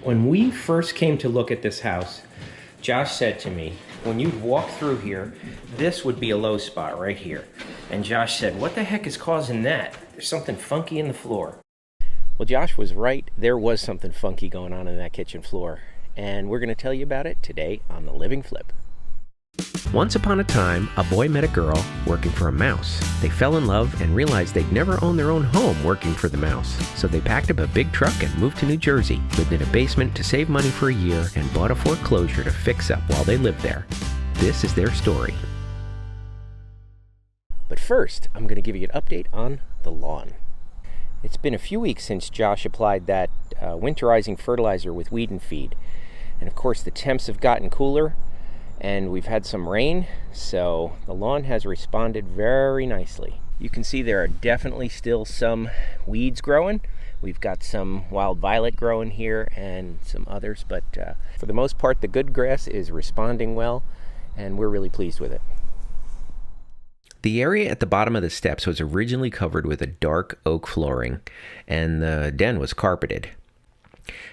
When we first came to look at this house, Josh said to me, when you walk through here, this would be a low spot right here. And Josh said, what the heck is causing that? There's something funky in the floor. Well, Josh was right. There was something funky going on in that kitchen floor. And we're going to tell you about it today on The Living Flip. Once upon a time, a boy met a girl working for a mouse. They fell in love and realized they'd never own their own home working for the mouse. So they packed up a big truck and moved to New Jersey, lived in a basement to save money for a year, and bought a foreclosure to fix up while they lived there. This is their story. But first, I'm going to give you an update on the lawn. It's been a few weeks since Josh applied that winterizing fertilizer with weed and feed. And of course, the temps have gotten cooler. And we've had some rain, so the lawn has responded very nicely. You can see there are definitely still some weeds growing. We've got some wild violet growing here and some others, but for the most part, the good grass is responding well, and we're really pleased with it. The area at the bottom of the steps was originally covered with a dark oak flooring, and the den was carpeted.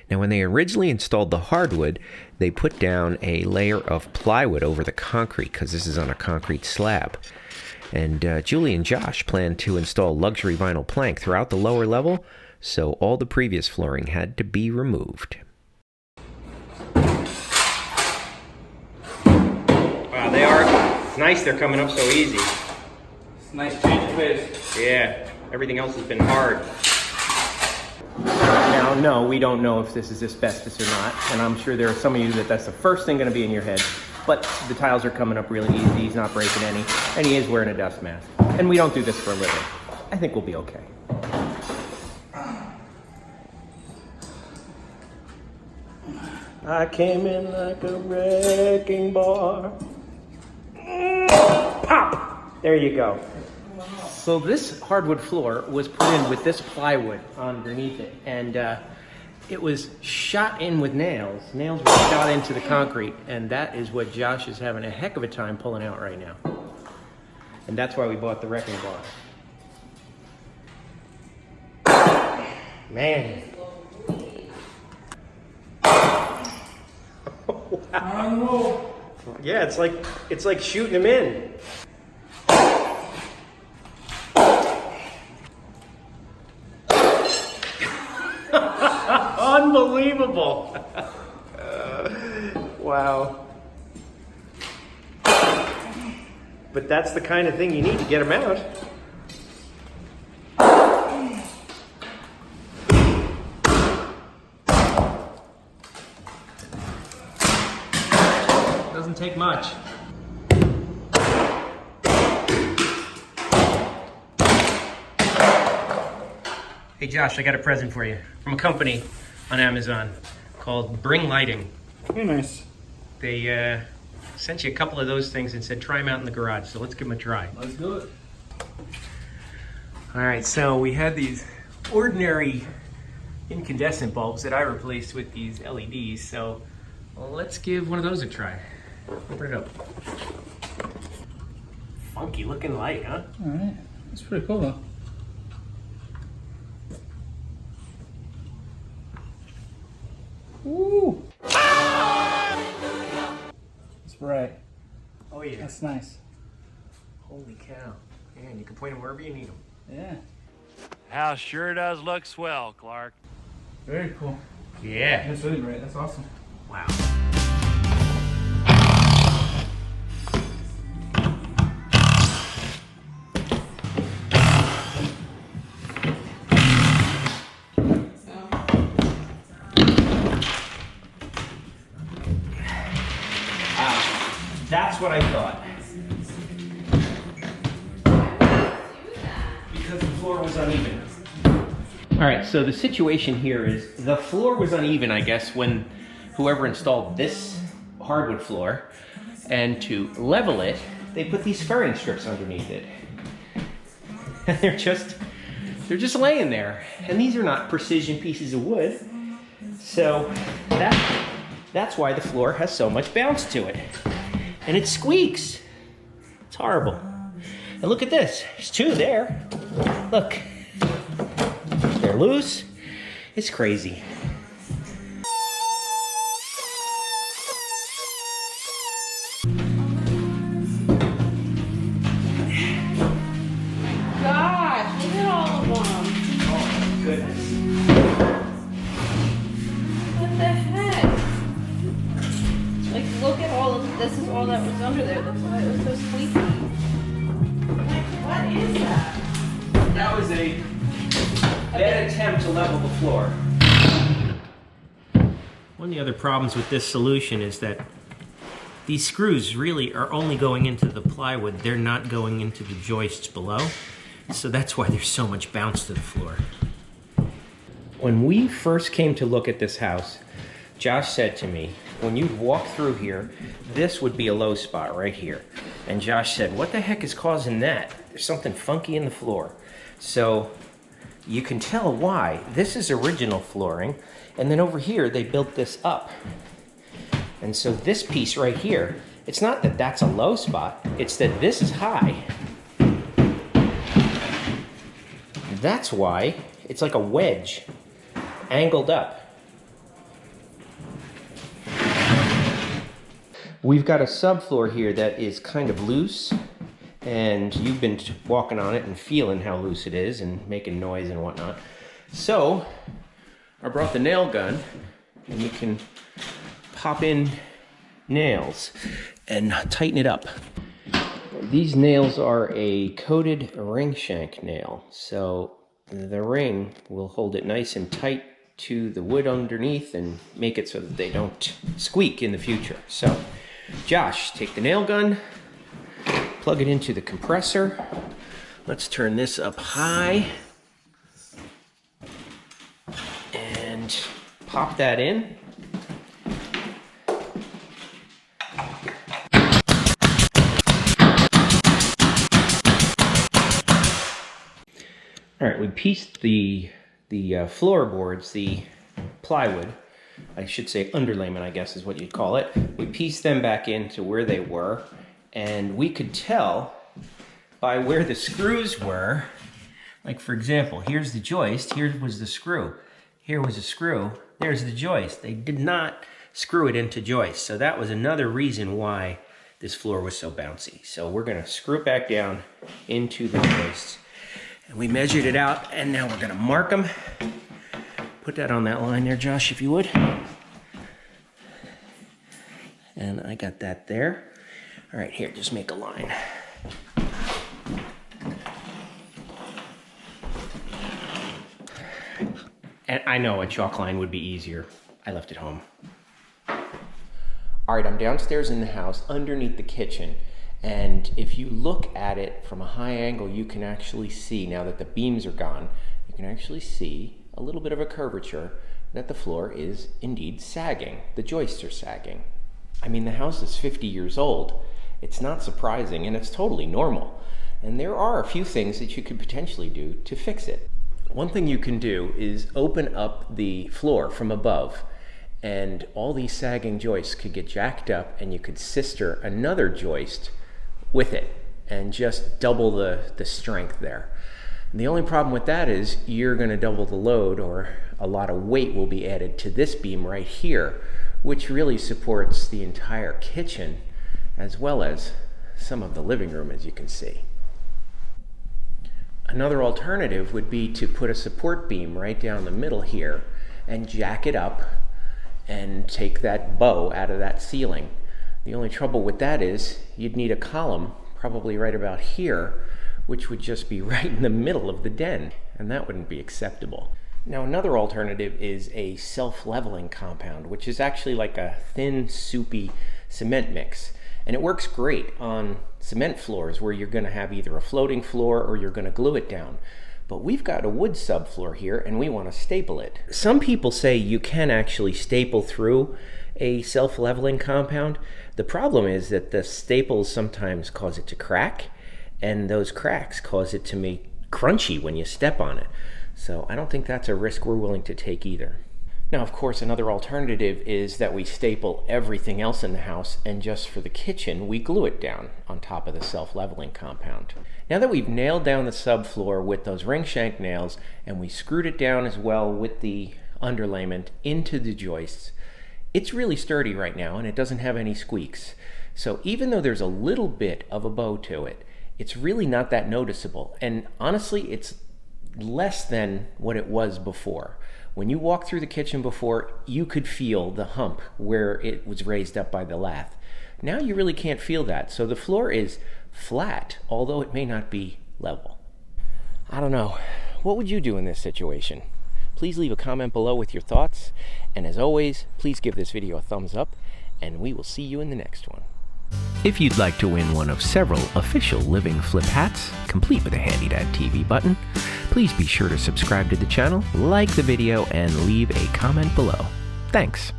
Now, when they originally installed the hardwood, they put down a layer of plywood over the concrete because this is on a concrete slab. And Julie and Josh planned to install luxury vinyl plank throughout the lower level, so all the previous flooring had to be removed. Wow, they are nice. They're coming up so easy. It's a nice change of pace. Yeah, everything else has been hard. Now, no, we don't know if this is asbestos or not, and I'm sure there are some of you that's the first thing going to be in your head, but the tiles are coming up really easy, he's not breaking any, and he is wearing a dust mask. And we don't do this for a living. I think we'll be okay. I came in like a wrecking ball. Pop! There you go. So this hardwood floor was put in with this plywood underneath it, and it was shot in with nails. Nails were shot into the concrete, and that is what Josh is having a heck of a time pulling out right now. And that's why we bought the wrecking bar. Man. Wow. Yeah, it's like shooting him in. Unbelievable. Wow. But that's the kind of thing you need to get them out. Doesn't take much. Hey Josh, I got a present for you from a company on Amazon called Bring Lighting. Very nice. They sent you a couple of those things and said try them out in the garage, so let's give them a try. Let's do it. All right, so we had these ordinary incandescent bulbs that I replaced with these LEDs, so let's give one of those a try. Open it up. Funky looking light, huh? All right, that's pretty cool though. Woo! That's right. Oh yeah. That's nice. Holy cow. Yeah, and you can point them wherever you need them. Yeah. House sure does look swell, Clark. Very cool. Yeah. That's really great. That's awesome. Wow. That's what I thought. Because the floor was uneven. All right, so the situation here is the floor was uneven, I guess, when whoever installed this hardwood floor, and to level it, they put these furring strips underneath it. And they're just laying there. And these are not precision pieces of wood. So that's why the floor has so much bounce to it. And it squeaks. It's horrible. And look at this, there's two there. Look, they're loose. It's crazy. under there. That's why it was so squeaky. Like, what is that? That was a bad attempt to level the floor. One of the other problems with this solution is that these screws really are only going into the plywood. They're not going into the joists below. So that's why there's so much bounce to the floor. When we first came to look at this house, Josh said to me, when you walk through here, this would be a low spot right here. And Josh said, what the heck is causing that? There's something funky in the floor. So you can tell why. This is original flooring. And then over here, they built this up. And so this piece right here, it's not that that's a low spot, it's that this is high. That's why it's like a wedge, angled up. We've got a subfloor here that is kind of loose, and you've been walking on it and feeling how loose it is and making noise and whatnot. So I brought the nail gun, and you can pop in nails and tighten it up. These nails are a coated ring shank nail, so the ring will hold it nice and tight to the wood underneath and make it so that they don't squeak in the future. So, Josh, take the nail gun, plug it into the compressor. Let's turn this up high and pop that in. All right, we pieced the floorboards, the plywood, I should say underlayment, I guess is what you'd call it. We pieced them back into where they were, and we could tell by where the screws were. Like, for example, here's the joist, here was the screw. Here was a screw, there's the joist. They did not screw it into joist, so that was another reason why this floor was so bouncy. So we're gonna screw it back down into the joists. And we measured it out, and now we're gonna mark them. Put that on that line there, Josh, if you would. And I got that there. All right, here, just make a line. And I know a chalk line would be easier. I left it home. All right, I'm downstairs in the house underneath the kitchen. And if you look at it from a high angle, you can actually see, now that the beams are gone, you can actually see a little bit of a curvature that the floor is indeed sagging. The joists are sagging. I mean, the house is 50 years old. It's not surprising, and it's totally normal. And there are a few things that you could potentially do to fix it. One thing you can do is open up the floor from above, and all these sagging joists could get jacked up, and you could sister another joist with it and just double the strength there. And the only problem with that is you're going to double the load, or a lot of weight will be added to this beam right here, which really supports the entire kitchen as well as some of the living room, as you can see. Another alternative would be to put a support beam right down the middle here and jack it up and take that bow out of that ceiling. The only trouble with that is you'd need a column probably right about here, which would just be right in the middle of the den, and that wouldn't be acceptable. Now, another alternative is a self-leveling compound, which is actually like a thin, soupy cement mix. And it works great on cement floors where you're going to have either a floating floor or you're going to glue it down. But we've got a wood subfloor here, and we want to staple it. Some people say you can actually staple through a self-leveling compound. The problem is that the staples sometimes cause it to crack, and those cracks cause it to make crunchy when you step on it. So I don't think that's a risk we're willing to take either. Now, of course, another alternative is that we staple everything else in the house, and just for the kitchen, we glue it down on top of the self-leveling compound. Now that we've nailed down the subfloor with those ring shank nails, and we screwed it down as well with the underlayment into the joists, it's really sturdy right now, and it doesn't have any squeaks. So even though there's a little bit of a bow to it, it's really not that noticeable. And honestly, it's less than what it was before. When you walked through the kitchen before, you could feel the hump where it was raised up by the lath. Now you really can't feel that. So the floor is flat, although it may not be level. I don't know. What would you do in this situation? Please leave a comment below with your thoughts. And as always, please give this video a thumbs up, and we will see you in the next one. If you'd like to win one of several official Living Flip hats, complete with a HandyDadTV button, please be sure to subscribe to the channel, like the video, and leave a comment below. Thanks.